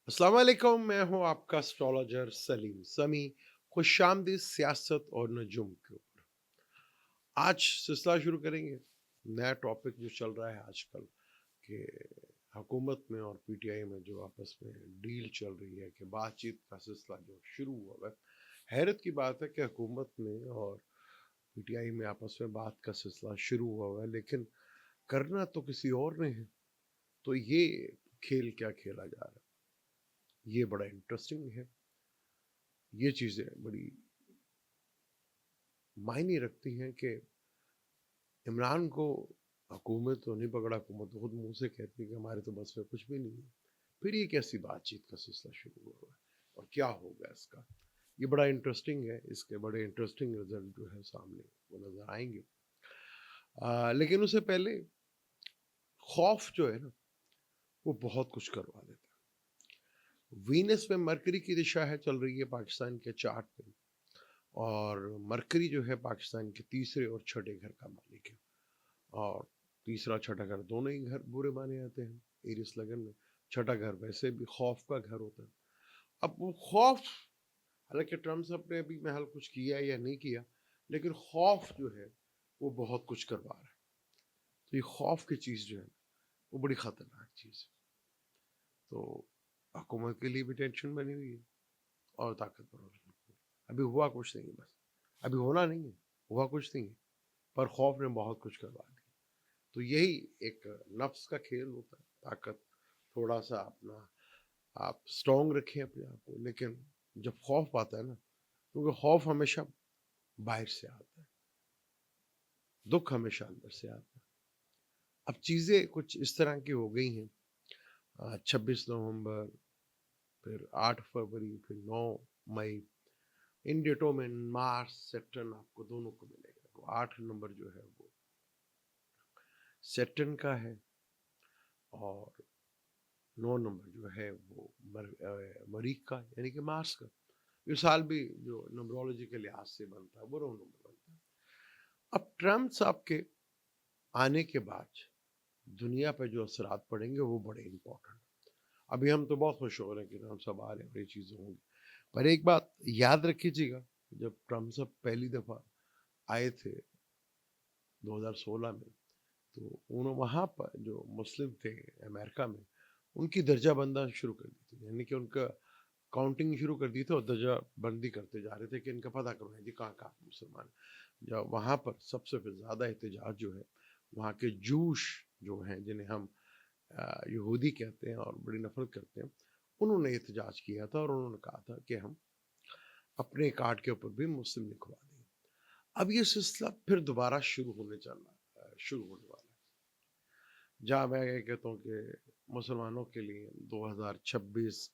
अस्सलाम वालेकुम, मैं हूं आपका एस्ट्रोलॉजर सलीम समी। खुशामदीद सियासत और नजूम के ऊपर आज सिलसिला शुरू करेंगे। नया टॉपिक जो चल रहा है आजकल कि हुकूमत में और पीटीआई में जो आपस में डील चल रही है कि बातचीत का सिलसिला जो शुरू हुआ है। हैरत की बात है कि हुकूमत में और पीटीआई में आपस में बात का सिलसिला शुरू हुआ है, लेकिन करना तो किसी और ने है। तो ये खेल क्या खेला जा रहा है, ये बड़ा इंटरेस्टिंग है। ये चीज़ें बड़ी मायने रखती हैं कि इमरान को हुकूमत तो नहीं पकड़ा, हुकूमत तो खुद मुंह से कहती है कि हमारे तो बस में कुछ भी नहीं है। फिर ये कैसी बातचीत का सिलसिला शुरू हुआ है और क्या होगा इसका। ये बड़ा इंटरेस्टिंग है, इसके बड़े इंटरेस्टिंग रिजल्ट जो है सामने वो नजर आएंगे। लेकिन उससे पहले खौफ जो है ना, वो बहुत कुछ करवा देता है। वीनस में मरकरी की दिशा है, चल रही है पाकिस्तान के चार्ट पे। और मरकरी जो है पाकिस्तान के तीसरे और छठे घर का मालिक है। और तीसरा छठा घर दोनों ही घर बुरे माने जाते हैं एरिस लगन में। छठा घर वैसे भी खौफ का घर होता है। अब वो खौफ, हालांकि ट्रम्प साहब ने अभी महल कुछ किया या नहीं किया, लेकिन खौफ जो है वो बहुत कुछ करवा रहा है। तो ये खौफ की चीज़ जो है वो बड़ी खतरनाक चीज़ है। तो हुकूमत के लिए भी टेंशन बनी हुई है और ताकतवर हो रही है। अभी हुआ कुछ नहीं है, बस अभी होना नहीं है, हुआ कुछ नहीं है, पर खौफ ने बहुत कुछ करवा दिया। तो यही एक नफ्स का खेल होता है। ताकत थोड़ा सा अपना आप स्ट्रॉन्ग रखें अपने आप को, लेकिन जब खौफ आता है ना, क्योंकि खौफ हमेशा बाहर से आता है, दुख हमेशा अंदर से आता है। अब चीज़ें कुछ इस तरह की हो गई हैं। 26 नवंबर, फिर 8 फरवरी, फिर 9 मई, इन डेटों में मार्स सेटर्न आपको दोनों को मिलेगा। तो 8 नंबर जो है वो सेटर्न का है, और 9 नंबर जो है वो मरीख का, यानी कि मार्स का। ये साल भी जो नंबरोलॉजी के लिहाज से बनता है वो 9 नंबर बनता है। अब ट्रम्प साहब के आने के बाद दुनिया पे जो असरात पड़ेंगे वो बड़े इंपॉर्टेंट। अभी हम तो बहुत खुश हो रहे हैं कि ट्रम्प साहब आ रहे हैं और ये चीज़ें होंगी, पर एक बात याद रखिएगा, जब ट्रम्प साहब पहली दफ़ा आए थे 2016 में, तो उन्होंने वहाँ पर जो मुस्लिम थे अमेरिका में, उनकी दर्जा बंदा शुरू कर दी थी, यानी कि उनका काउंटिंग शुरू कर दी थी और दर्जा बंदी करते जा रहे थे कि इनका पता करो है जी कहाँ कहाँ मुसलमान हैं। जब वहाँ पर सबसे ज़्यादा एहतजाज जो है वहाँ के जूश जो हैं, जिन्हें हम यहूदी कहते हैं और बड़ी नफरत करते हैं, उन्होंने एहतजाज किया था और उन्होंने कहा था कि हम अपने कार्ड के ऊपर भी मुस्लिम लिखवा देंगे। अब ये सिलसिला फिर दोबारा शुरू होने वाला है, जहाँ मैं ये कहता हूँ कि मुसलमानों के लिए 2026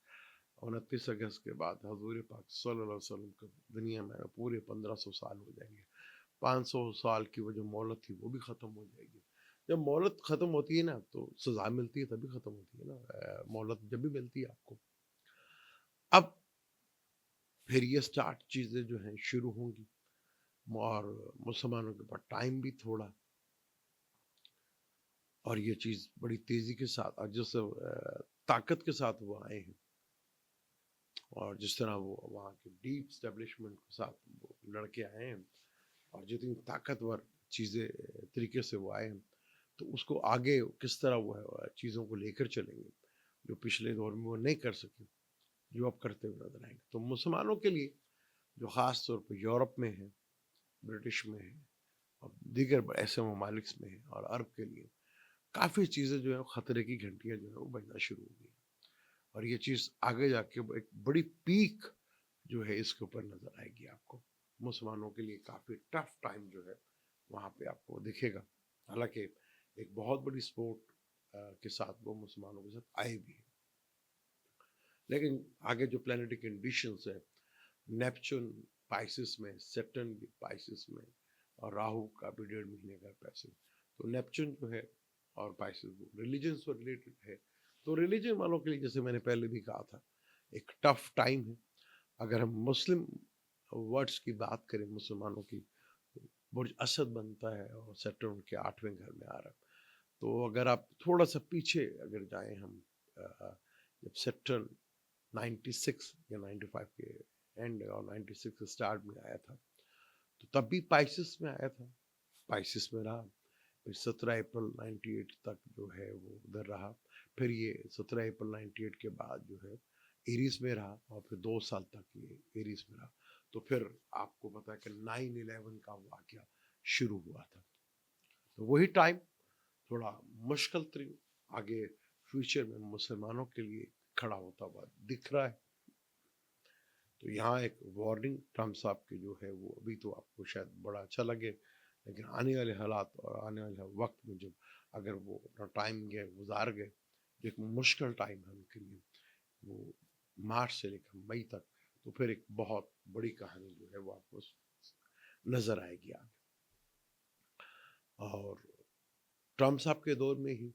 29 अगस्त के बाद हजूर पाक सल्लल्लाहु अलैहि वसल्लम का दुनिया में पूरे 1500 साल हो जाएंगे। 500 साल की वो जो मोहलत थी वो भी ख़त्म हो जाएगी। जब मोहलत ख़त्म होती है ना तो सज़ा मिलती है, तभी ख़त्म होती है ना। मोहलत जब भी मिलती है आपको। अब फिर ये स्टार्ट चीज़ें जो हैं शुरू होंगी, और मुसलमानों के पास टाइम भी थोड़ा, और ये चीज़ बड़ी तेज़ी के साथ और जिस ताकत के साथ वो आए हैं, और जिस तरह वो वहाँ के डीप स्टैब्लिशमेंट के साथ वो लड़के आए हैं, और जितनी ताकतवर चीज़ें तरीके से वो आए हैं, तो उसको आगे किस तरह वो चीज़ों को लेकर चलेंगे, जो पिछले दौर में वो नहीं कर सके, जो अब करते हुए नजर आएंगे। तो मुसलमानों के लिए जो ख़ास तौर पर यूरोप में है, ब्रिटिश में है, और दीगर ऐसे ममालिक में है, और अरब के लिए काफ़ी चीज़ें जो है ख़तरे की घंटियाँ जो है वो बजना शुरू हो गई। और ये चीज़ आगे जाके एक बड़ी पीक जो है इसके ऊपर नज़र आएगी आपको। मुसलमानों के लिए काफ़ी टफ टाइम जो है वहाँ पे आपको दिखेगा। हालांकि एक बहुत बड़ी सपोर्ट के साथ वो मुसलमानों के साथ आए भी हैं, लेकिन आगे जो प्लानिटरी कंडीशंस है, नेपच्यून पाइसिस में, सेटर्न भी पाइसिस में, और राहु का भी 1.5 महीने का पैसे। तो नेपच्यून जो है और पाइसिस वो रिलीजन से रिलेटेड है। तो रिलीजन वालों के लिए, जैसे मैंने पहले भी कहा था, एक टफ टाइम है। अगर हम मुस्लिम वर्ड्स की बात करें मुसलमानों की, तो बुर्ज असद बनता है और सेटर्न उनके 8वें घर में आ रहा है। तो अगर आप थोड़ा सा पीछे अगर जाएं हम, जब सेटर्न 96 या 95 के एंड और 96 के स्टार्ट में आया था, तो तब भी पाइसिस में आया था, पाइसिस में रहा, फिर 17 अप्रैल 98 तक जो है वो उधर रहा, फिर ये 17 अप्रैल 98 के बाद जो है एरीज में रहा, और फिर 2 साल तक ये एरीज में रहा। तो फिर आपको पता है कि 9/11 का वाक़या शुरू हुआ था। तो वही टाइम थोड़ा मुश्किल तरीन आगे फ्यूचर में मुसलमानों के लिए खड़ा होता हुआ दिख रहा है। तो यहाँ एक वार्निंग ट्रम्प साहब की जो है वो अभी तो आपको शायद बड़ा अच्छा लगे, लेकिन आने वाले हालात और आने वाले वक्त में जब अगर वो अपना टाइम गए गुजार गए, जो एक मुश्किल टाइम है उनके लिए, वो मार्च से लेकर मई तक, तो फिर एक बहुत बड़ी कहानी जो है वो आपको नजर आएगी आगे। और ट्रम्प साहब के दौर में ही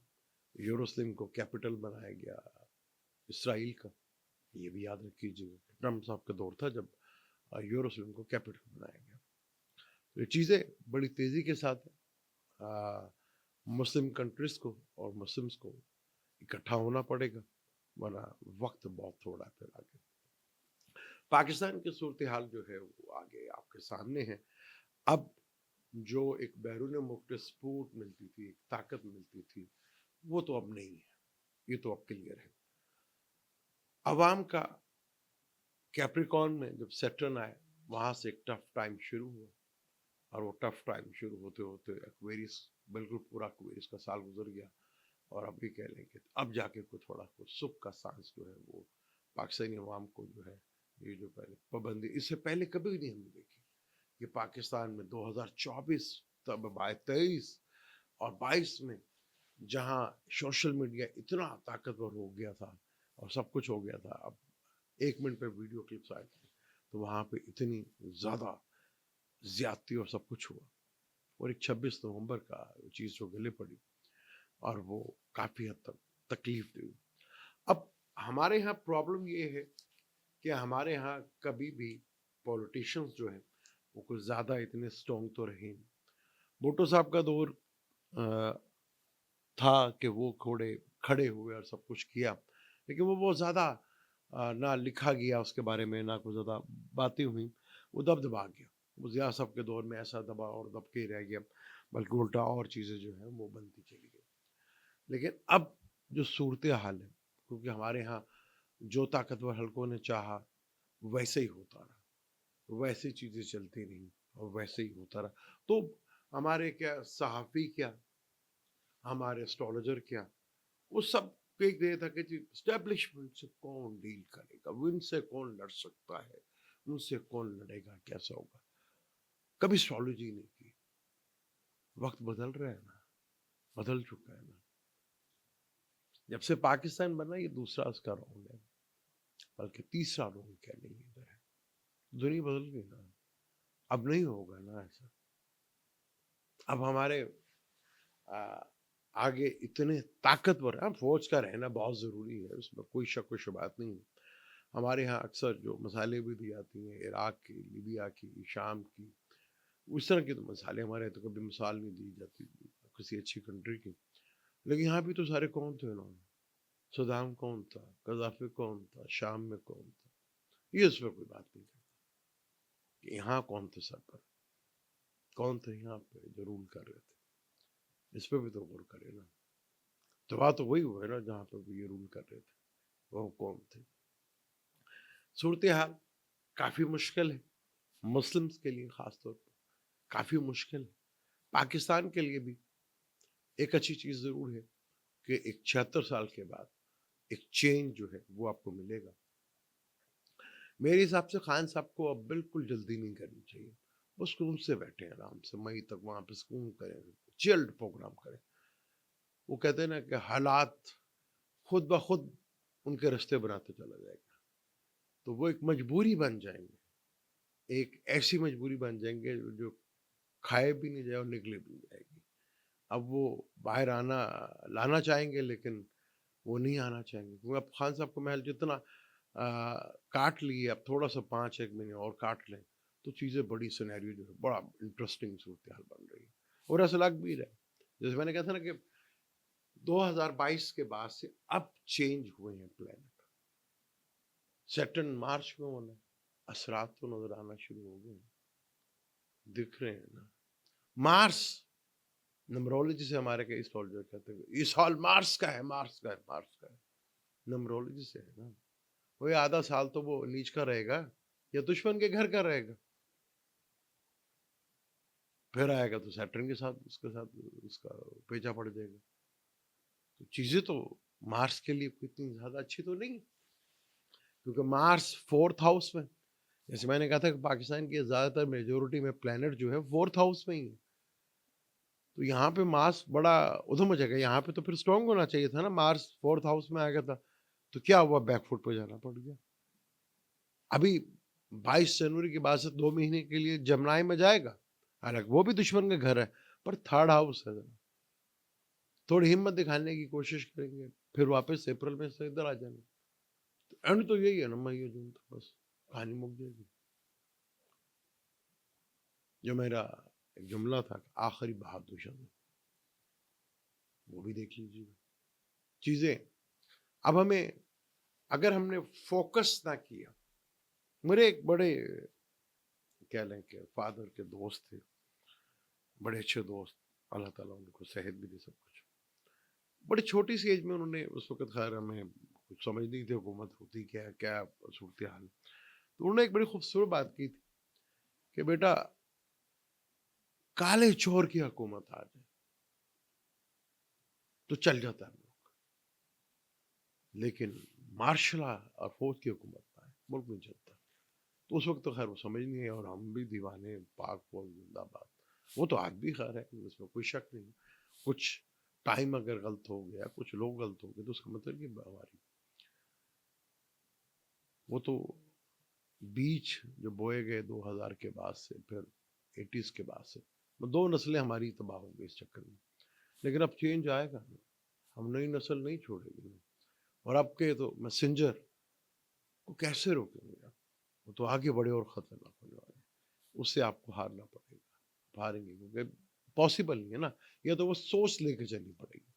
यरूशलेम को कैपिटल बनाया गया इसराइल का, ये भी याद रखिएगा। ट्रम्प साहब का दौर था जब यरूशलेम को कैपिटल बनाया गया। तो ये चीज़ें बड़ी तेज़ी के साथ मुस्लिम कंट्रीज को और मुस्लिम्स को इकट्ठा होना पड़ेगा, वरना वक्त बहुत थोड़ा फिर आगे। पाकिस्तान की सूरत हाल जो है वो आगे आपके सामने है। अब जो एक बैरून मुल्क सपोर्ट मिलती थी, एक ताकत मिलती थी, वो तो अब नहीं है, ये तो अब क्लियर है। अवाम का कैप्रिकॉन में जब सैटर्न आया, वहाँ से एक टफ टाइम शुरू हुआ, और वो टफ टाइम शुरू होते होते एक्वेरियस, बिल्कुल पूरा एक्वेरियस का साल गुजर गया, और अभी कह लेंगे अब जाके को थोड़ा कुछ सुख का सांस जो है वो पाकिस्तानी अवाम को जो है, ये जो पहले पाबंदी, इससे पहले कभी नहीं हमने देखी कि पाकिस्तान में 2024 तब 23 और 22 में जहाँ सोशल मीडिया इतना ताकतवर हो गया था और सब कुछ हो गया था, अब 1 मिनट पे वीडियो क्लिप्स आए थे, तो वहाँ पे इतनी ज़्यादा ज्यादती और सब कुछ हुआ, और एक 26 नवंबर का चीज़ जो गले पड़ी, और वो काफ़ी हद तक तकलीफ दी। अब हमारे यहाँ प्रॉब्लम ये है कि हमारे यहाँ कभी भी पॉलिटिशियंस जो है वो कुछ ज़्यादा इतने स्ट्रॉन्ग तो रहे नहीं। भुट्टो साहब का दौर था कि वो खड़े हुए और सब कुछ किया, लेकिन वो बहुत ज़्यादा ना लिखा गया उसके बारे में, ना कुछ ज़्यादा बातें हुई, वो दबदबा गया। वो ज़िया साहब के दौर में ऐसा दबा और दब के ही रह गया, बल्कि उल्टा और चीज़ें जो है वो बनती चली गई। लेकिन अब जो सूरत हाल है, क्योंकि हमारे यहाँ जो ताकतवर हलकों ने चाहा वैसे ही होता रहा, वैसी चीज़ें चलती रहीं और वैसे ही होता रहा। तो हमारे क्या सहाफ़ी क्या, हमारे एस्ट्रोलॉजर क्या, वो सब फेंक देता था कि जी एस्टेब्लिशमेंट से कौन डील करेगा, उनसे कौन लड़ सकता है, उनसे कौन लड़ेगा, कैसा होगा। कभी एस्ट्रोलॉजी नहीं की। वक्त बदल रहा है ना, बदल चुका है ना। जब से पाकिस्तान बना, ये दूसरा उसका राउंड है, बल्कि तीसरा राउंड क्या नहीं इधर है। दुनिया बदल गई ना, अब नहीं होगा ना ऐसा। अब हमारे आगे इतने ताकतवर है, फौज का रहना बहुत ज़रूरी है, उसमें कोई शक व शुबात नहीं है। हमारे यहाँ अक्सर जो मसाले भी दी जाती हैं, इराक की, लीबिया की, शाम की, उस तरह के तो मसाले हमारे यहाँ तो कभी मिसाल नहीं दी जाती किसी अच्छी कंट्री की। लेकिन यहाँ भी तो सारे कौन थे ना, सदाम कौन था, गद्दाफी कौन था, शाम में कौन था, ये उस पर कोई बात नहीं करता कि यहाँ कौन थे सर पर, कौन थे यहाँ पे जो रूल कर रहे थे, इस पर भी तो गौर करे ना। तो बात तो वही हुआ ना जहाँ पर ये रूल कर रहे थे, वो कौन थे। सूरत हाल काफ़ी मुश्किल है, मुस्लिम्स के लिए ख़ास तौर पर काफ़ी मुश्किल है। पाकिस्तान के लिए भी एक अच्छी चीज़ ज़रूर है कि एक 76 साल के बाद एक चेंज जो है वो आपको मिलेगा। मेरे हिसाब से खान साहब को अब बिल्कुल जल्दी नहीं करनी चाहिए, वो सुकून से बैठे आराम से, मई तक वहाँ पे सुकून करें, चिल्ड प्रोग्राम करें। वो कहते हैं ना कि हालात खुद ब खुद उनके रास्ते बनाते चला जाएगा, तो वो एक मजबूरी बन जाएंगे, एक ऐसी मजबूरी बन जाएंगे जो खाए भी नहीं जाए और निकले भी नहीं जाएगी। अब वो बाहर आना लाना चाहेंगे, लेकिन वो नहीं आना चाहेंगे, क्योंकि अब खान साहब को महल जितना काट लिए, अब थोड़ा सा 5-1 महीने और काट लें तो चीज़ें बड़ी सिनेरियो जो है बड़ा इंटरेस्टिंग सूरत हाल बन रही है, और ऐसा लग भी रहा है। जैसे मैंने कहा था ना कि 2022 के बाद से अब चेंज हुए हैं प्लानट, सैटर्न मार्च में होना है, असरात तो नजर आना शुरू हो गए, दिख रहे हैं ना। मार्स नंबरोलॉजी से हमारे कई एस्ट्रोलॉजर कहते हैं इस साल मार्स का है, मार्स का है, मार्स का है, नंबरोलॉजी से है ना। वही आधा साल तो वो नीच का रहेगा या दुश्मन के घर का रहेगा, फिर आएगा तो सैटर्न के साथ उसका पेचा पड़ जाएगा। तो चीजें तो मार्स के लिए कोई इतनी ज्यादा अच्छी तो नहीं, क्योंकि मार्स 4th हाउस में, जैसे मैंने कहा था कि पाकिस्तान की ज्यादातर मेजोरिटी में प्लेनेट जो है 4th हाउस में ही है। तो यहाँ पे मार्स बड़ा उधम हो जाएगा, यहाँ पे तो फिर स्ट्रांग होना चाहिए था ना, मार्स 4th हाउस में आ गया था, तो क्या हुआ, बैकफुट पे जाना पड़ गया। अभी 22 जनवरी के बाद से 2 महीने के लिए जमनाई में जाएगा, हालांकि वो भी दुश्मन का घर है, पर 3rd हाउस है। थोड़ी हिम्मत दिखाने की कोशिश करेंगे, फिर वापस अप्रैल में से इधर आ जाएंगे। तो एंड तो यही है ना, मई जून, तो बस कहानी मुक जाएगी। जो मेरा एक जुमला था, आखिरी बहादुर शाह, वो भी देख लीजिए चीजें। अब हमें, अगर हमने फोकस ना किया, मेरे एक बड़े कह लें कि फादर के दोस्त थे, बड़े अच्छे दोस्त, अल्लाह ताला उनको सेहत भी दे, सब कुछ। बड़ी छोटी सी एज में उन्होंने, उस वक्त खैर हमें कुछ समझ नहीं थी हुकूमत होती क्या है, क्या सूरत हाल, तो उन्होंने एक बड़ी खूबसूरत बात की थी कि बेटा काले चोर की हुकूमत आ जाए तो चल जाता है मुल्क, लेकिन मार्शल और फौज की हुकूमत आए मुल्क नहीं चलता। तो उस वक्त तो खैर वो समझ नहीं है, और हम भी दीवाने पाक फौज जिंदाबाद, वो तो आज भी खैर है, उसमें कोई शक नहीं। कुछ टाइम अगर गलत हो गया, कुछ लोग गलत हो गए, तो उसका मतलब कि हमारी, वो तो बीज जो बोए गए 2000 के बाद से, फिर 80s के बाद से, वो 2 नस्लें हमारी तबाह हो गई इस चक्कर में। लेकिन अब चेंज आएगा, हम नई नस्ल नहीं छोड़ेंगे। और अब के तो मैसेंजर को कैसे रोकेंगे आप, वो तो आगे बढ़े और खतरनाक होने वाले, उससे आपको हारना पड़ेगा, हारेंगे क्योंकि पॉसिबल नहीं है ना। या तो वो सोच लेके चलनी पड़ेगी,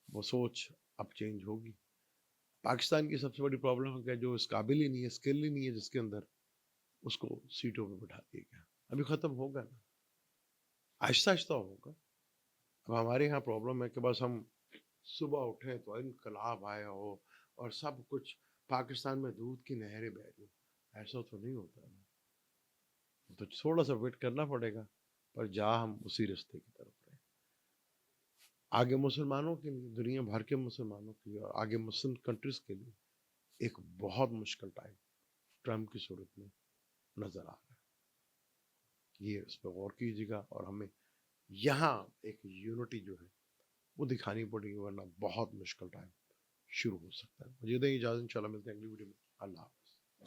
वो सोच अब चेंज होगी। पाकिस्तान की सबसे बड़ी प्रॉब्लम है कि जो इस काबिल ही नहीं है, स्किल ही नहीं है जिसके अंदर, उसको सीटों पे बैठा दिया गया। अभी खत्म होगा ना, आहिस्ता आहिस्ता होगा। अब हमारे यहाँ प्रॉब्लम है कि बस हम सुबह उठे तो इनकलाब आया हो और सब कुछ पाकिस्तान में दूध की नहरें बह रही, ऐसा तो नहीं होता ना। तो थोड़ा सा वेट करना पड़ेगा, पर जा हम उसी रास्ते की तरफ रहे। आगे मुसलमानों के लिए, दुनिया भर के मुसलमानों के लिए, और आगे मुस्लिम कंट्रीज के लिए एक बहुत मुश्किल टाइम ट्रम्प की सूरत में नजर आ रहा है। ये उस पर गौर कीजिएगा, और हमें यहाँ एक यूनिटी जो है वो दिखानी पड़ेगी, वरना बहुत मुश्किल टाइम शुरू हो सकता है। मुझे दें इजाज़त, इंशाल्लाह मिलते हैं अगली वीडियो में। अल्लाह।